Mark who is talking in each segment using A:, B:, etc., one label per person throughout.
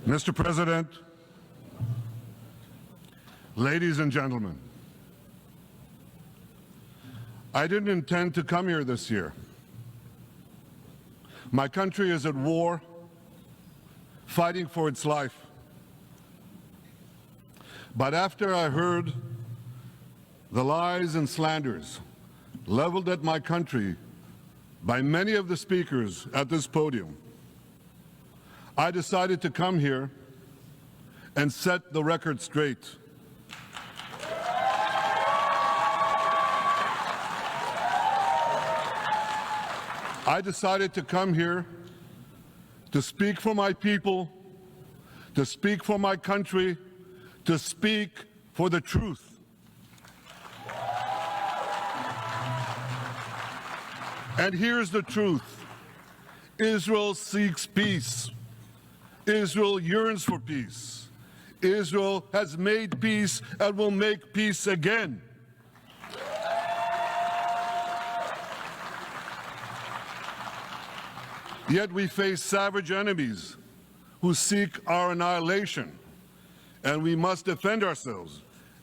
A: Mr. President, ladies and gentlemen, I didn't intend to come here this year. My country is at war, fighting for its life. But after I heard the lies and slanders leveled at my country by many of the speakers at this podium, I decided to come here and set the record straight. I decided to come here to speak for my people, to speak for my country, to speak for the truth. And here's the truth. Israel seeks peace. Israel yearns for peace. Israel has made peace and will make peace again. Yet we face savage enemies who seek our annihilation, and we must defend ourselves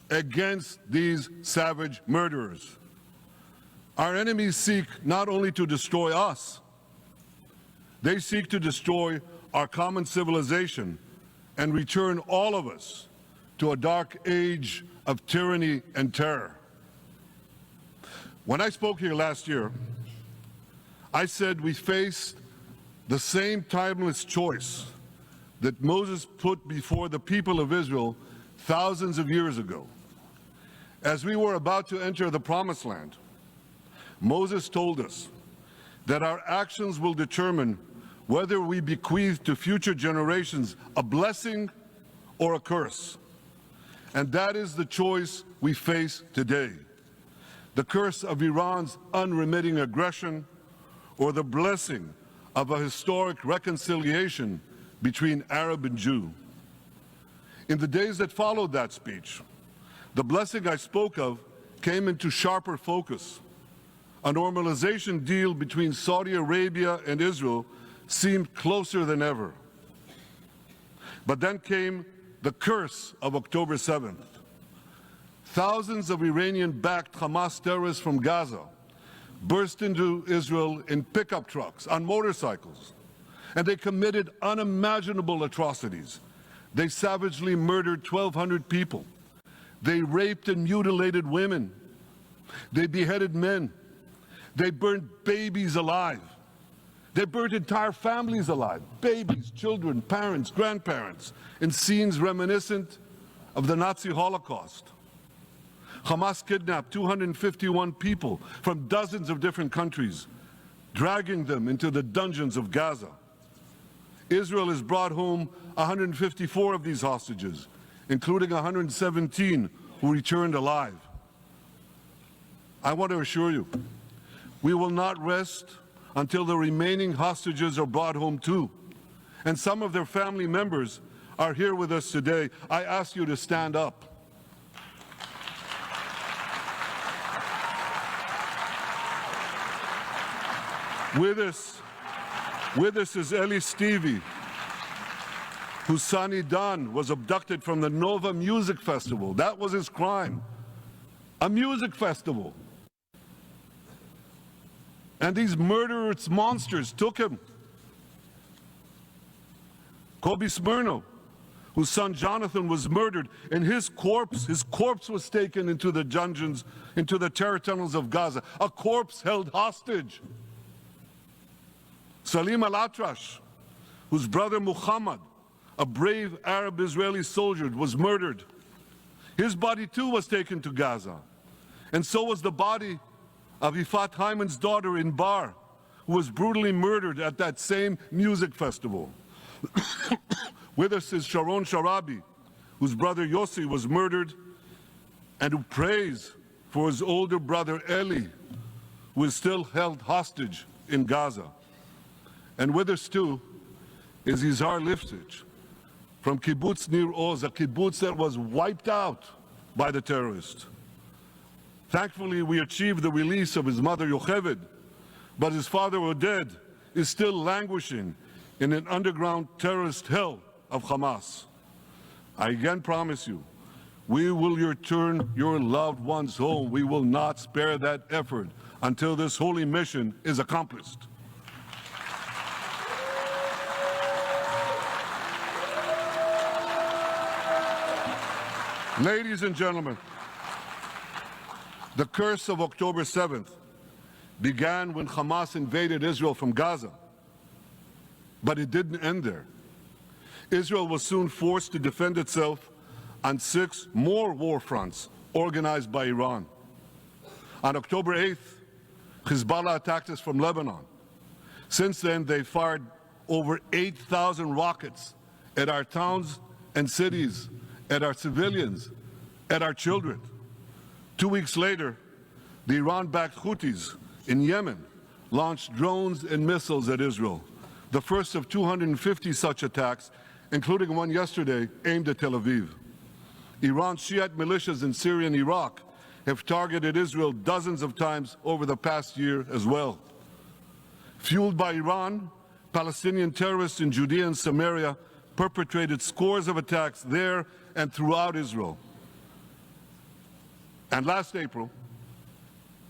A: against these savage murderers. Our enemies seek not only to destroy us, they seek to destroy our common civilization and return all of us to a dark age of tyranny and terror. When I spoke here last year, I said we faced the same timeless choice that Moses put before the people of Israel thousands of years ago. As we were about to enter the Promised Land, Moses told us that our actions will determine whether we bequeath to future generations a blessing or a curse. And that is the choice we face today. The curse of Iran's unremitting aggression, or the blessing of a historic reconciliation between Arab and Jew. In the days that followed that speech, the blessing I spoke of came into sharper focus. A normalization deal between Saudi Arabia and Israel seemed closer than ever. But then came the curse of October 7th. Thousands of Iranian-backed Hamas terrorists from Gaza burst into Israel in pickup trucks, on motorcycles, and they committed unimaginable atrocities. They savagely murdered 1,200 people. They raped and mutilated women. They beheaded men. They burned babies alive. They burnt entire families alive, babies, children, parents, grandparents, in scenes reminiscent of the Nazi Holocaust. Hamas kidnapped 251 people from dozens of different countries, dragging them into the dungeons of Gaza. Israel has brought home 154 of these hostages, including 117 who returned alive. I want to assure you, we will not rest until the remaining hostages are brought home too. And some of their family members are here with us today. I ask you to stand up. With us is Eli Stevie, whose son Idan was abducted from the Nova Music Festival. That was his crime. A music festival. And these murderous monsters took him. Kobe Smirno, whose son Jonathan was murdered, and his corpse was taken into the dungeons, into the terror tunnels of Gaza. A corpse held hostage. Salim al-Atrash, whose brother Muhammad, a brave Arab-Israeli soldier, was murdered. His body too was taken to Gaza. And so was the body of Ifat Hyman's daughter in Bar, who was brutally murdered at that same music festival. With us is Sharon Sharabi, whose brother Yossi was murdered, and who prays for his older brother Eli, who is still held hostage in Gaza. And with us too is Izhar Lifsich from Kibbutz Nir Oz, a kibbutz that was wiped out by the terrorists. Thankfully, we achieved the release of his mother Yocheved, but his father Oded is still languishing in an underground terrorist hell of Hamas. I again promise you, we will return your loved ones home. We will not spare that effort until this holy mission is accomplished. Ladies and gentlemen, the curse of October 7th began when Hamas invaded Israel from Gaza. But it didn't end there. Israel was soon forced to defend itself on 6 more war fronts organized by Iran. On October 8th, Hezbollah attacked us from Lebanon. Since then, they fired over 8,000 rockets at our towns and cities, at our civilians, at our children. 2 weeks later, the Iran-backed Houthis in Yemen launched drones and missiles at Israel, the first of 250 such attacks, including one yesterday aimed at Tel Aviv. Iran's Shiite militias in Syria and Iraq have targeted Israel dozens of times over the past year as well. Fueled by Iran, Palestinian terrorists in Judea and Samaria perpetrated scores of attacks there and throughout Israel. And last April,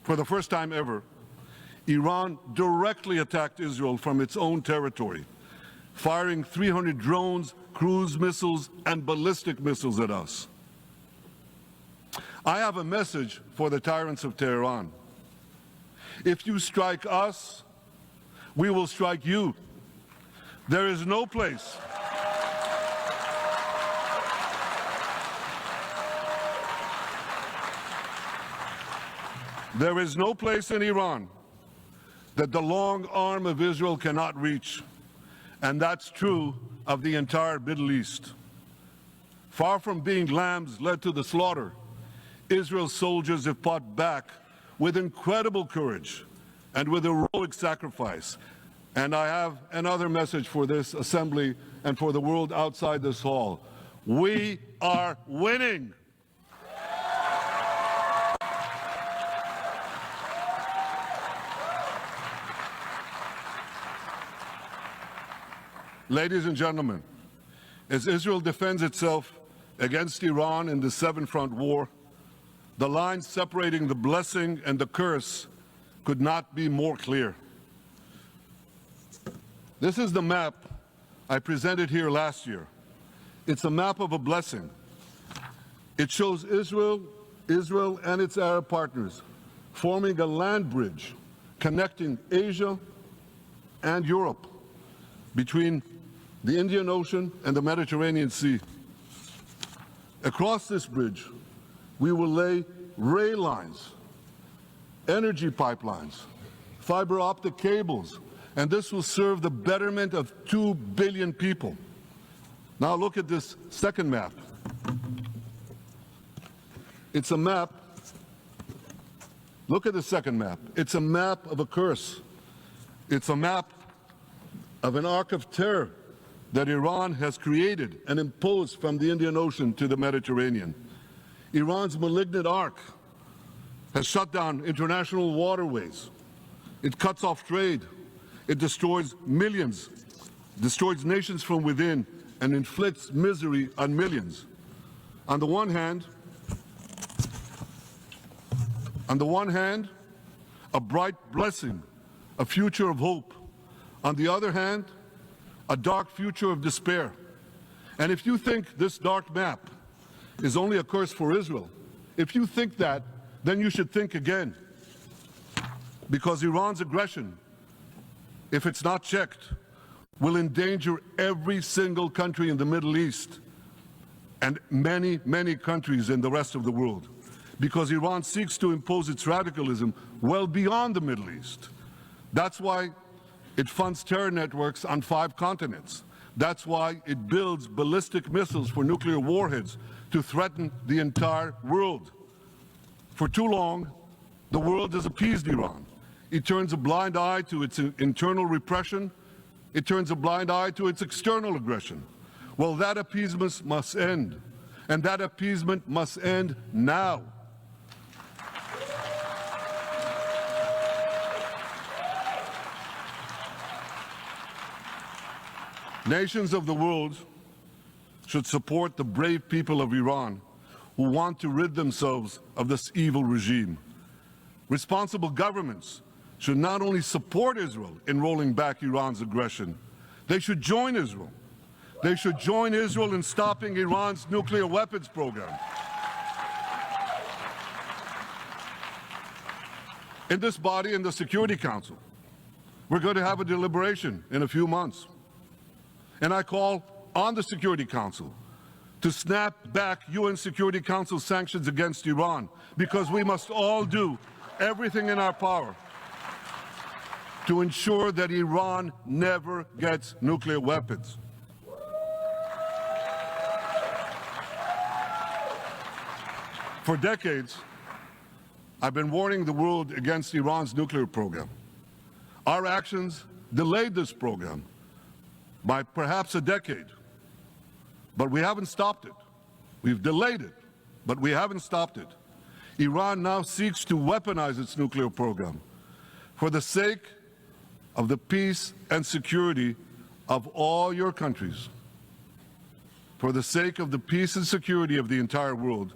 A: for the first time ever, Iran directly attacked Israel from its own territory, firing 300 drones, cruise missiles, and ballistic missiles at us. I have a message for the tyrants of Tehran. If you strike us, we will strike you. There is no place in Iran that the long arm of Israel cannot reach, and that's true of the entire Middle East. Far from being lambs led to the slaughter, Israel's soldiers have fought back with incredible courage and with heroic sacrifice. And I have another message for this assembly and for the world outside this hall. We are winning. Ladies and gentlemen, as Israel defends itself against Iran in the seven-front war, the line separating the blessing and the curse could not be more clear. This is the map I presented here last year. It's a map of a blessing. It shows Israel and its Arab partners forming a land bridge connecting Asia and Europe between the Indian Ocean and the Mediterranean Sea. Across this bridge, we will lay rail lines, energy pipelines, fiber optic cables, and this will serve the betterment of 2 billion people. Now look at this second map. It's a map. Look at the second map. It's a map of a curse. It's a map of an arc of terror that Iran has created and imposed from the Indian Ocean to the Mediterranean. Iran's malignant arc has shut down international waterways. It cuts off trade. It destroys millions, destroys nations from within, and inflicts misery on millions. On the one hand, a bright blessing, a future of hope. On the other hand, a dark future of despair. And if you think this dark map is only a curse for Israel, if you think that, then you should think again. Because Iran's aggression, if it's not checked, will endanger every single country in the Middle East and many, many countries in the rest of the world. Because Iran seeks to impose its radicalism well beyond the Middle East. That's why it funds terror networks on 5 continents. That's why it builds ballistic missiles for nuclear warheads to threaten the entire world. For too long, the world has appeased Iran. It turns a blind eye to its internal repression. It turns a blind eye to its external aggression. Well, that appeasement must end. And that appeasement must end now. Nations of the world should support the brave people of Iran who want to rid themselves of this evil regime. Responsible governments should not only support Israel in rolling back Iran's aggression, they should join Israel. They should join Israel in stopping Iran's nuclear weapons program. In this body, in the Security Council, we're going to have a deliberation in a few months. And I call on the Security Council to snap back UN Security Council sanctions against Iran, because we must all do everything in our power to ensure that Iran never gets nuclear weapons. For decades, I've been warning the world against Iran's nuclear program. Our actions delayed this program by perhaps a decade, but we haven't stopped it. We've delayed it, but we haven't stopped it. Iran now seeks to weaponize its nuclear program for the sake of the peace and security of all your countries. For the sake of the peace and security of the entire world,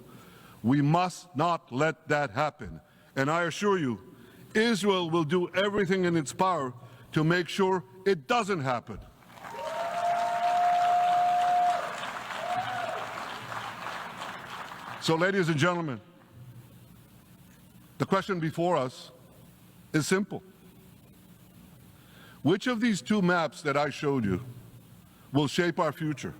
A: we must not let that happen. And I assure you, Israel will do everything in its power to make sure it doesn't happen. So, ladies and gentlemen, the question before us is simple. Which of these two maps that I showed you will shape our future?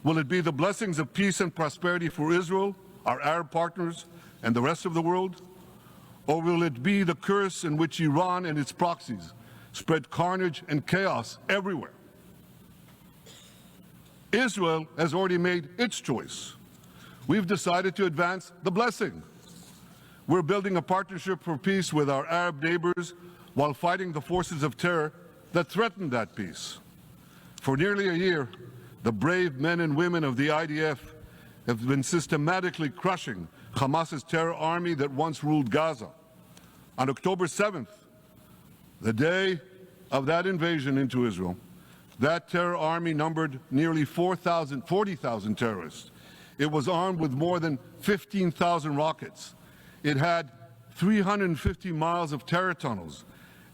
A: Will it be the blessings of peace and prosperity for Israel, our Arab partners, and the rest of the world? Or will it be the curse in which Iran and its proxies spread carnage and chaos everywhere? Israel has already made its choice. We've decided to advance the blessing. We're building a partnership for peace with our Arab neighbors while fighting the forces of terror that threaten that peace. For nearly a year, the brave men and women of the IDF have been systematically crushing Hamas's terror army that once ruled Gaza. On October 7th, the day of that invasion into Israel, that terror army numbered nearly 40,000 terrorists. It was armed with more than 15,000 rockets. It had 350 miles of terror tunnels,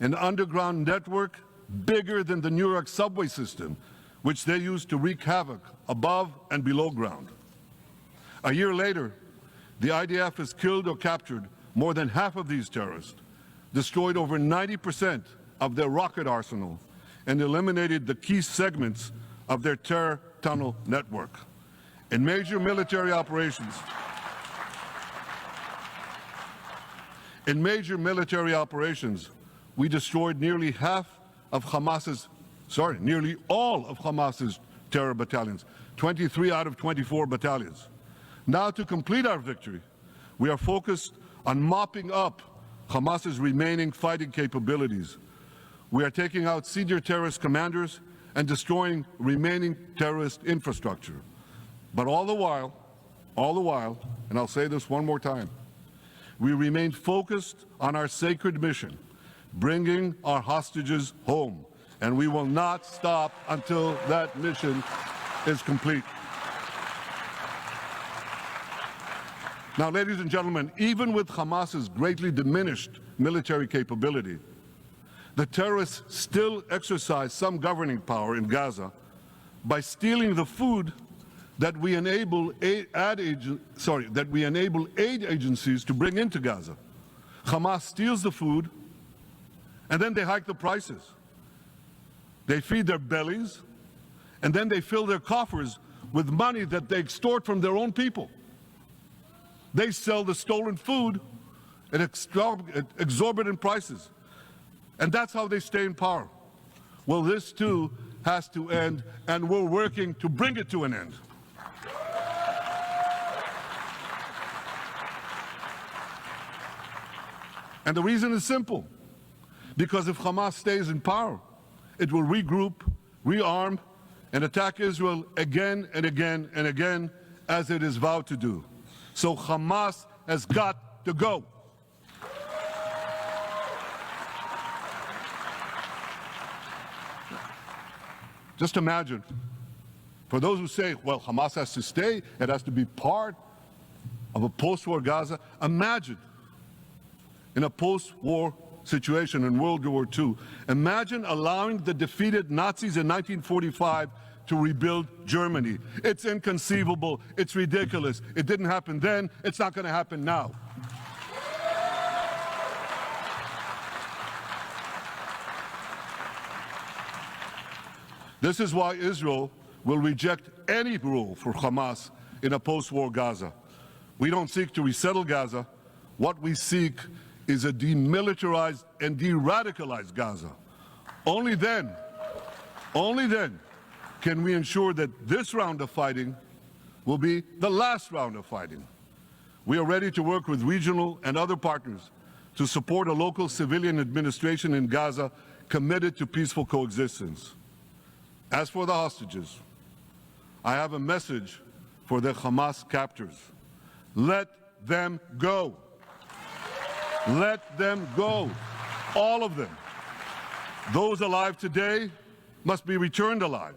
A: an underground network bigger than the New York subway system, which they used to wreak havoc above and below ground. A year later, the IDF has killed or captured more than half of these terrorists, destroyed over 90% of their rocket arsenal, and eliminated the key segments of their terror tunnel network. In major military operations, we destroyed nearly all of Hamas's terror battalions, 23 out of 24 battalions. Now, to complete our victory, we are focused on mopping up Hamas's remaining fighting capabilities. We are taking out senior terrorist commanders and destroying remaining terrorist infrastructure. But all the while, and I'll say this one more time, we remain focused on our sacred mission, bringing our hostages home, and we will not stop until that mission is complete. Now, ladies and gentlemen, even with Hamas's greatly diminished military capability, the terrorists still exercise some governing power in Gaza by stealing the food that we enable aid agencies to bring into Gaza. Hamas steals the food, and then they hike the prices. They feed their bellies, and then they fill their coffers with money that they extort from their own people. They sell the stolen food at exorbitant prices. And that's how they stay in power. Well, this too has to end, and we're working to bring it to an end. And the reason is simple. Because if Hamas stays in power, it will regroup, rearm, and attack Israel again and again and again, as it is vowed to do. So Hamas has got to go. Just imagine, For those who say, well, Hamas has to stay, it has to be part of a post-war Gaza, imagine in a post-war situation in World War II, imagine allowing the defeated Nazis in 1945 to rebuild Germany. It's inconceivable, it's ridiculous. It didn't happen then, it's not going to happen now. This is why Israel will reject any role for Hamas in a post-war Gaza. We don't seek to resettle Gaza. What we seek is a demilitarized and de-radicalized Gaza. Only then can we ensure that this round of fighting will be the last round of fighting. We are ready to work with regional and other partners to support a local civilian administration in Gaza committed to peaceful coexistence. As for the hostages, I have a message for the Hamas captors. Let them go. Let them go. All of them. Those alive today must be returned alive,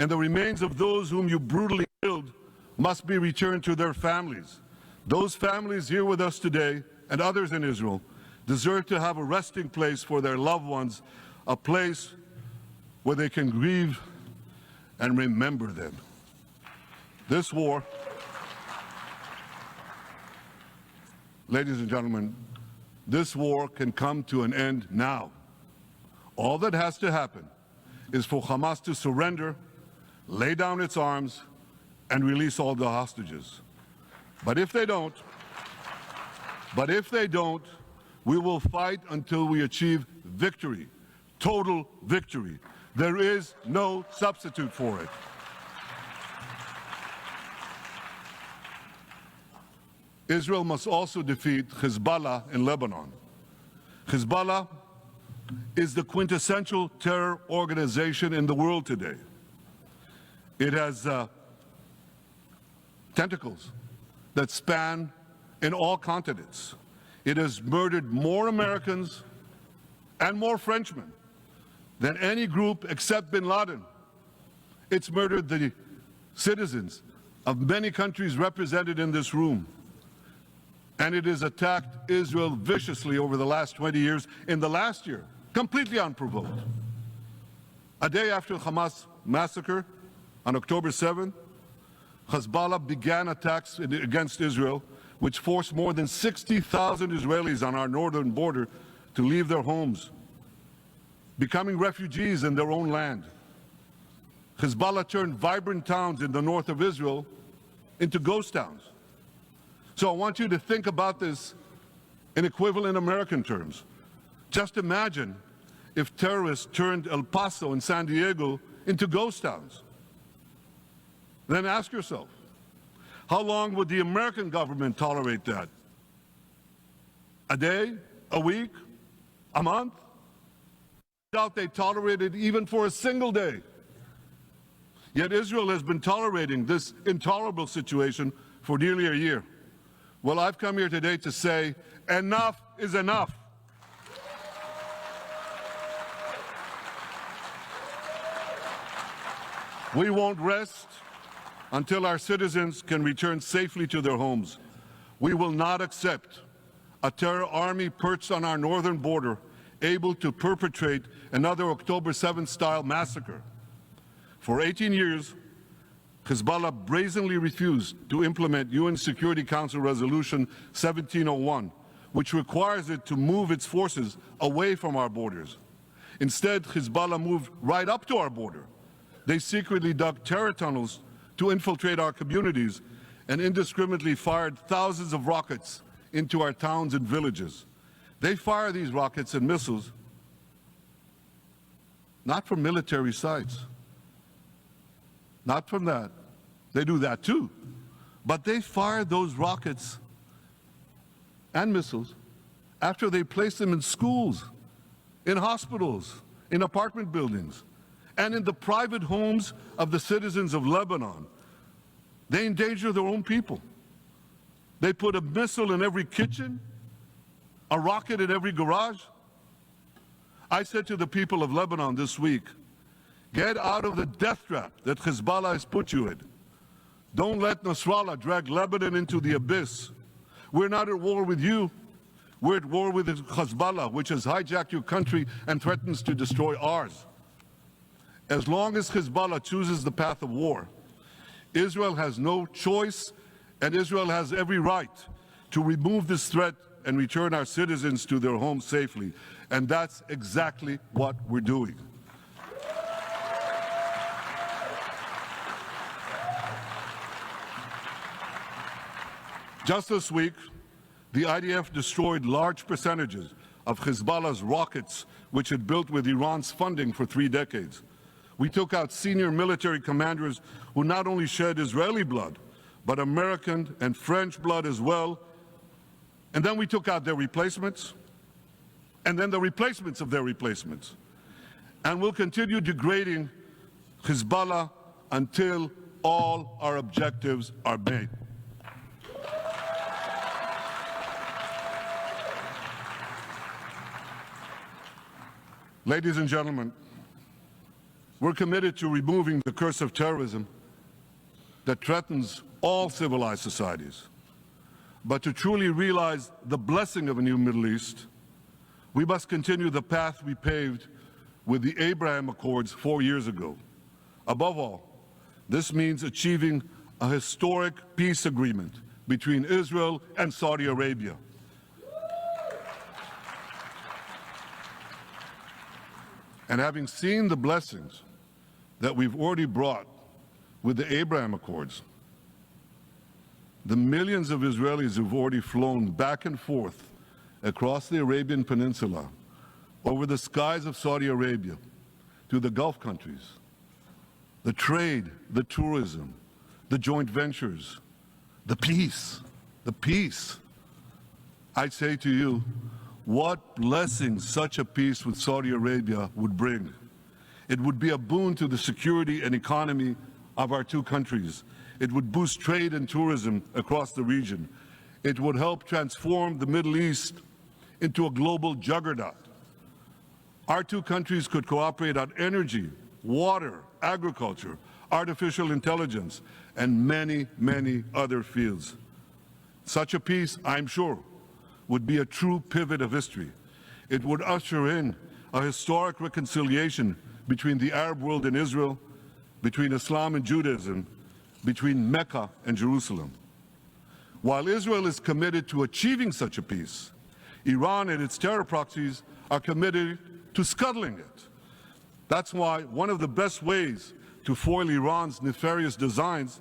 A: and the remains of those whom you brutally killed must be returned to their families. Those families here with us today, and others in Israel, deserve to have a resting place for their loved ones, a place where they can grieve and remember them. This war, ladies and gentlemen, this war can come to an end now. All that has to happen is for Hamas to surrender, lay down its arms, and release all the hostages. But if they don't, we will fight until we achieve victory, total victory. There is no substitute for it. Israel must also defeat Hezbollah in Lebanon. Hezbollah is the quintessential terror organization in the world today. It has tentacles that span in all continents. It has murdered more Americans and more Frenchmen than any group except bin Laden. It's murdered the citizens of many countries represented in this room. And it has attacked Israel viciously over the last 20 years, in the last year, completely unprovoked. A day after the Hamas massacre, on October 7th, Hezbollah began attacks against Israel, which forced more than 60,000 Israelis on our northern border to leave their homes, becoming refugees in their own land. Hezbollah turned vibrant towns in the north of Israel into ghost towns. So I want you to think about this in equivalent American terms. Just imagine if terrorists turned El Paso and San Diego into ghost towns. Then ask yourself, how long would the American government tolerate that? A day? A week? A month? I doubt they tolerate it even for a single day. Yet Israel has been tolerating this intolerable situation for nearly a year. Well, I've come here today to say enough is enough. We won't rest until our citizens can return safely to their homes. We will not accept a terror army perched on our northern border, able to perpetrate another October 7th style massacre. For 18 years, Hezbollah brazenly refused to implement UN Security Council Resolution 1701, which requires it to move its forces away from our borders. Instead, Hezbollah moved right up to our border. They secretly dug terror tunnels to infiltrate our communities and indiscriminately fired thousands of rockets into our towns and villages. They fire these rockets and missiles not from military sites, not from that. They do that too. But they fire those rockets and missiles after they place them in schools, in hospitals, in apartment buildings, and in the private homes of the citizens of Lebanon. They endanger their own people. They put a missile in every kitchen, a rocket in every garage. I said to the people of Lebanon this week, Get out of the death trap that Hezbollah has put you in. Don't let Nasrallah drag Lebanon into the abyss. We're not at war with you. We're at war with Hezbollah, which has hijacked your country and threatens to destroy ours. As long as Hezbollah chooses the path of war, Israel has no choice, and Israel has every right to remove this threat and return our citizens to their homes safely. And that's exactly what we're doing. Just this week, the IDF destroyed large percentages of Hezbollah's rockets, which it built with Iran's funding for 3 decades. We took out senior military commanders who not only shed Israeli blood, but American and French blood as well. And then we took out their replacements, and then the replacements of their replacements. And we'll continue degrading Hezbollah until all our objectives are met. Ladies and gentlemen, we're committed to removing the curse of terrorism that threatens all civilized societies. But to truly realize the blessing of a new Middle East, we must continue the path we paved with the Abraham Accords 4 years ago. Above all, this means achieving a historic peace agreement between Israel and Saudi Arabia. And having seen the blessings that we've already brought with the Abraham Accords, the millions of Israelis who've already flown back and forth across the Arabian Peninsula, over the skies of Saudi Arabia, to the Gulf countries, the trade, the tourism, the joint ventures, the peace, I say to you, what blessings such a peace with Saudi Arabia would bring. It would be a boon to the security and economy of our two countries. It would boost trade and tourism across the region. It would help transform the Middle East into a global juggernaut. Our two countries could cooperate on energy, water, agriculture, artificial intelligence, and many, many other fields. Such a peace, I'm sure, would be a true pivot of history. It would usher in a historic reconciliation between the Arab world and Israel, between Islam and Judaism, between Mecca and Jerusalem. While Israel is committed to achieving such a peace, Iran and its terror proxies are committed to scuttling it. That's why one of the best ways to foil Iran's nefarious designs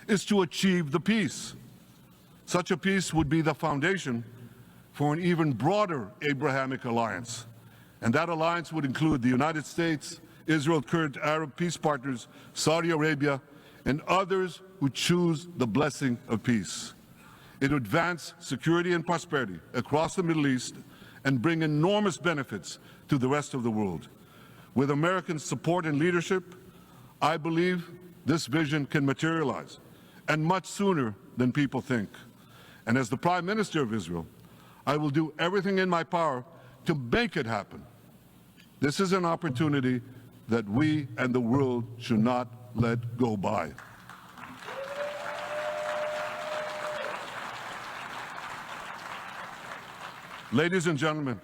A: is to achieve the peace. Such a peace would be the foundation for an even broader Abrahamic alliance. And that alliance would include the United States, Israel's current Arab peace partners, Saudi Arabia, and others who choose the blessing of peace. It would advance security and prosperity across the Middle East and bring enormous benefits to the rest of the world. With American support and leadership, I believe this vision can materialize, and much sooner than people think. And as the Prime Minister of Israel, I will do everything in my power to make it happen. This is an opportunity that we and the world should not let go by. Ladies and gentlemen,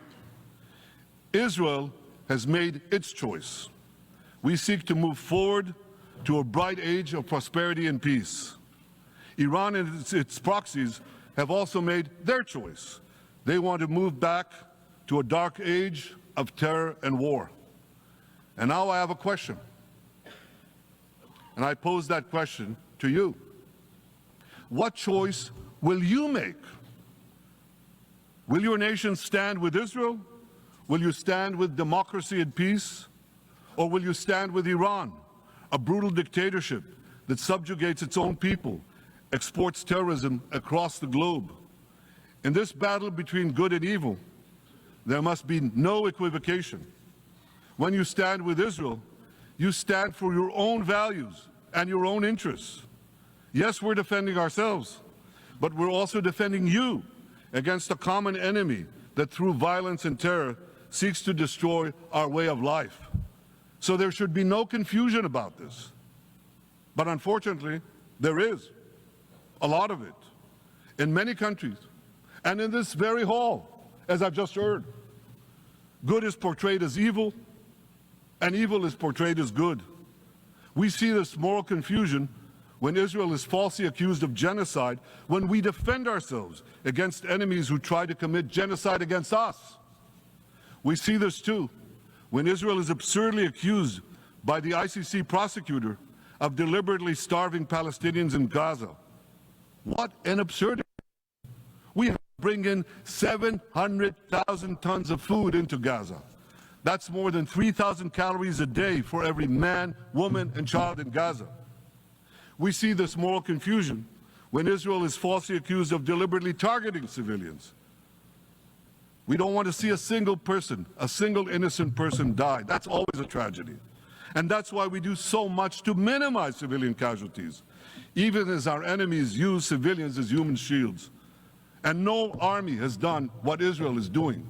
A: Israel has made its choice. We seek to move forward to a bright age of prosperity and peace. Iran and its proxies have also made their choice. They want to move back to a dark age of terror and war. And now I have a question. And I pose that question to you. What choice will you make? Will your nation stand with Israel? Will you stand with democracy and peace? Or will you stand with Iran, a brutal dictatorship that subjugates its own people, exports terrorism across the globe? In this battle between good and evil, there must be no equivocation. When you stand with Israel, you stand for your own values and your own interests. Yes, we're defending ourselves, but we're also defending you against a common enemy that through violence and terror seeks to destroy our way of life. So there should be no confusion about this. But unfortunately, there is a lot of it in many countries and in this very hall, as I've just heard. Good is portrayed as evil, and evil is portrayed as good. We see this moral confusion when Israel is falsely accused of genocide, when we defend ourselves against enemies who try to commit genocide against us. We see this too when Israel is absurdly accused by the ICC prosecutor of deliberately starving Palestinians in Gaza. What an absurdity. We bring in 700,000 tons of food into Gaza. That's more than 3,000 calories a day for every man, woman, and child in Gaza. We see this moral confusion when Israel is falsely accused of deliberately targeting civilians. We don't want to see a single person, a single innocent person die. That's always a tragedy. And that's why we do so much to minimize civilian casualties, even as our enemies use civilians as human shields. And no army has done what Israel is doing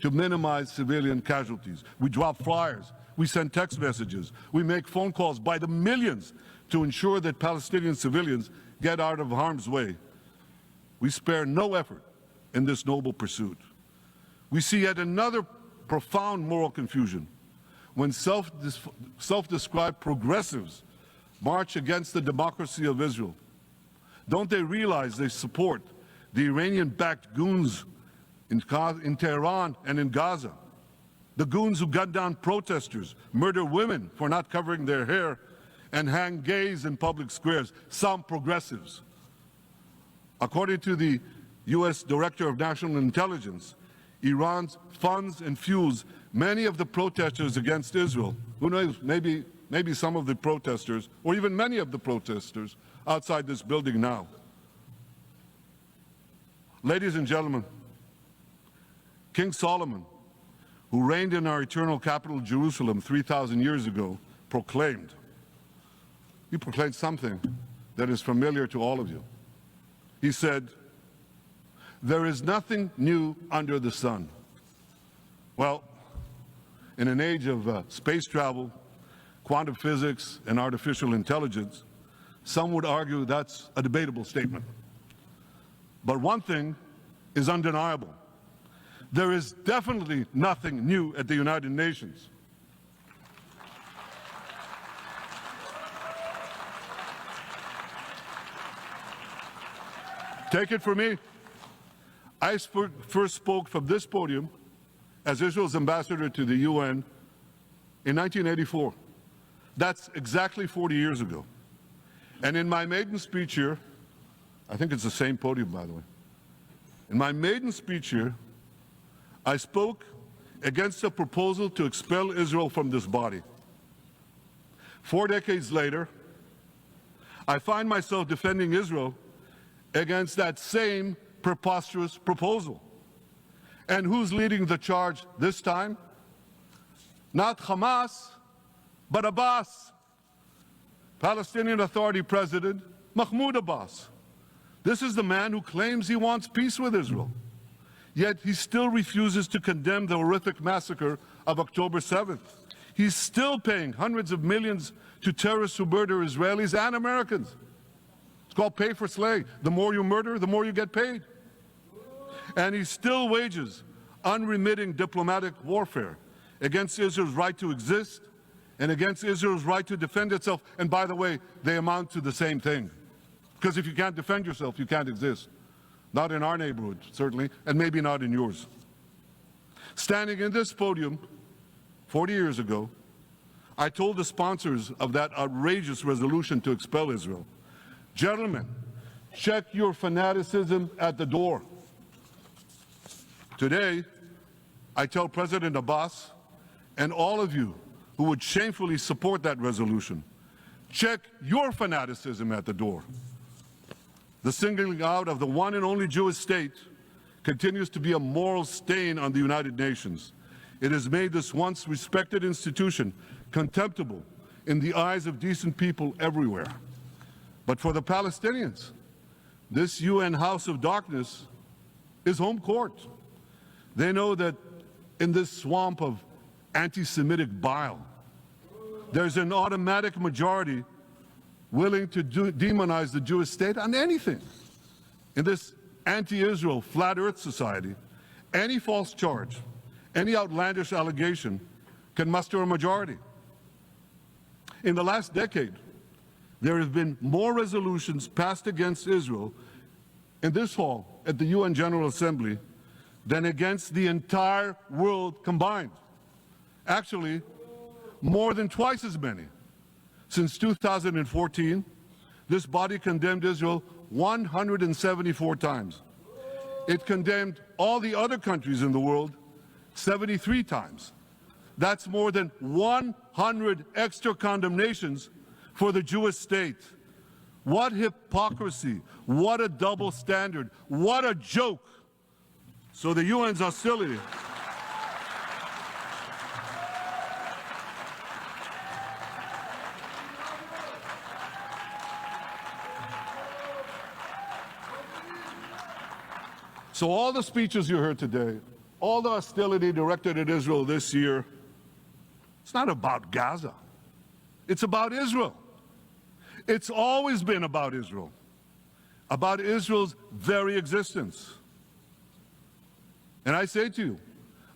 A: to minimize civilian casualties. We drop flyers, we send text messages, we make phone calls by the millions to ensure that Palestinian civilians get out of harm's way. We spare no effort in this noble pursuit. We see yet another profound moral confusion when self-described progressives march against the democracy of Israel. Don't they realize they support the Iranian-backed goons in Tehran and in Gaza, the goons who gun down protesters, murder women for not covering their hair, and hang gays in public squares, some progressives? According to the U.S. Director of National Intelligence, Iran funds and fuels many of the protesters against Israel. Who knows, maybe some of the protesters, or even many of the protesters outside this building now. Ladies and gentlemen, King Solomon, who reigned in our eternal capital, Jerusalem, 3,000 years ago, proclaimed something that is familiar to all of you. He said, "There is nothing new under the sun." Well, in an age of space travel, quantum physics, and artificial intelligence, some would argue that's a debatable statement. But one thing is undeniable. There is definitely nothing new at the United Nations. Take it from me. I first spoke from this podium as Israel's ambassador to the UN in 1984. That's exactly 40 years ago. And in my maiden speech here, I think it's the same podium, by the way. In my maiden speech here, I spoke against a proposal to expel Israel from this body. 4 decades later, I find myself defending Israel against that same preposterous proposal. And who's leading the charge this time? Not Hamas, but Abbas, Palestinian Authority President Mahmoud Abbas. This is the man who claims he wants peace with Israel. Yet he still refuses to condemn the horrific massacre of October 7th. He's still paying hundreds of millions to terrorists who murder Israelis and Americans. It's called pay for slay. The more you murder, the more you get paid. And he still wages unremitting diplomatic warfare against Israel's right to exist and against Israel's right to defend itself. And by the way, they amount to the same thing. Because if you can't defend yourself, you can't exist. Not in our neighborhood, certainly, and maybe not in yours. Standing in this podium 40 years ago, I told the sponsors of that outrageous resolution to expel Israel, "Gentlemen, check your fanaticism at the door." Today, I tell President Abbas and all of you who would shamefully support that resolution, check your fanaticism at the door. The singling out of the one and only Jewish state continues to be a moral stain on the United Nations. It has made this once respected institution contemptible in the eyes of decent people everywhere. But for the Palestinians, this UN House of Darkness is home court. They know that in this swamp of anti-Semitic bile, there's an automatic majority willing to demonize the Jewish state on anything. In this anti-Israel flat earth society, any false charge, any outlandish allegation can muster a majority. In the last decade, there have been more resolutions passed against Israel in this hall at the UN General Assembly than against the entire world combined. Actually, more than twice as many. Since 2014, this body condemned Israel 174 times. It condemned all the other countries in the world 73 times. That's more than 100 extra condemnations for the Jewish state. What hypocrisy, what a double standard, what a joke. So the UN's hostility So all the speeches you heard today, all the hostility directed at Israel this year, it's not about Gaza. It's about Israel. It's always been about Israel's very existence. And I say to you,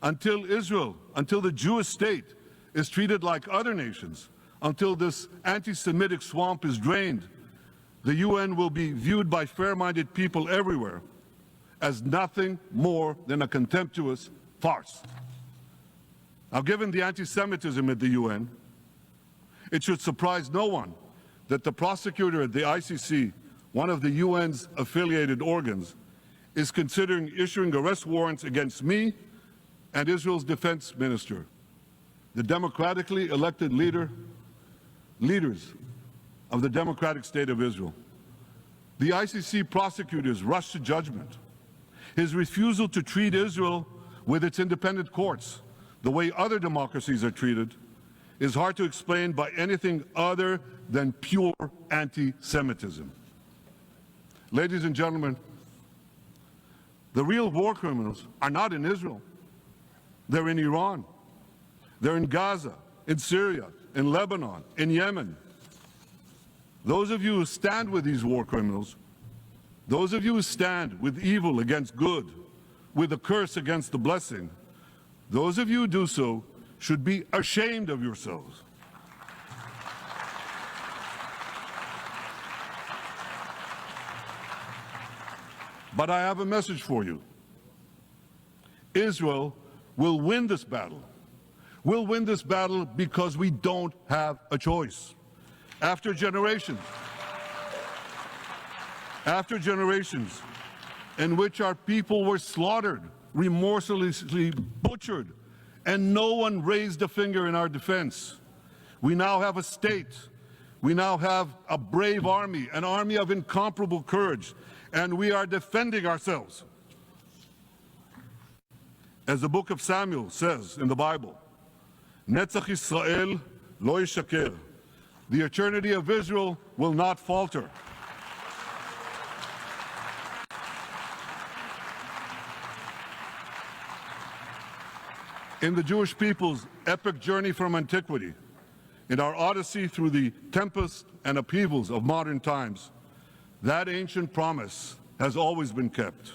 A: until the Jewish state is treated like other nations, until this anti-Semitic swamp is drained, the UN will be viewed by fair-minded people everywhere as nothing more than a contemptuous farce. Now, given the anti-Semitism at the UN, it should surprise no one that the prosecutor at the ICC, one of the UN's affiliated organs, is considering issuing arrest warrants against me and Israel's defense minister, the democratically elected leaders of the democratic state of Israel. The ICC prosecutors rushed to judgment. His refusal to treat Israel with its independent courts the way other democracies are treated is hard to explain by anything other than pure anti-Semitism. Ladies and gentlemen, the real war criminals are not in Israel. They're in Iran. They're in Gaza, in Syria, in Lebanon, in Yemen. Those of you who stand with these war criminals, those of you who stand with evil against good, with a curse against the blessing, those of you who do so should be ashamed of yourselves. But I have a message for you. Israel will win this battle. We'll win this battle because we don't have a choice. After generations in which our people were slaughtered, remorselessly butchered, and no one raised a finger in our defense, we now have a state. We now have a brave army, an army of incomparable courage, and we are defending ourselves. As the book of Samuel says in the Bible, Netzach Yisrael lo yishaker. The eternity of Israel will not falter. In the Jewish people's epic journey from antiquity, in our odyssey through the tempests and upheavals of modern times, that ancient promise has always been kept,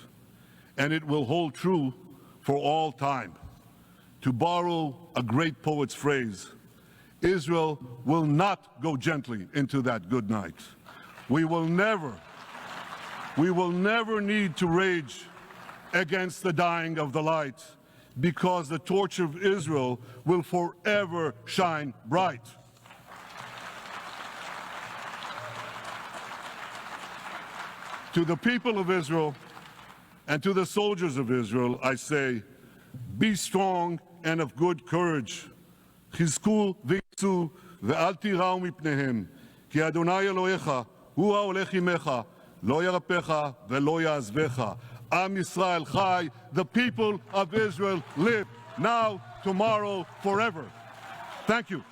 A: and it will hold true for all time. To borrow a great poet's phrase, Israel will not go gently into that good night. We will never need to rage against the dying of the light, because the torch of Israel will forever shine bright. To the people of Israel and to the soldiers of Israel, I say, be strong and of good courage. חזקו ויצאו ואל תיראו מפניהם, כי אדוני אלוהיך הוא ההולך עמך, לא ירפך ולא יעזבך. Am Yisrael Chai, the people of Israel live now, tomorrow, forever. Thank you.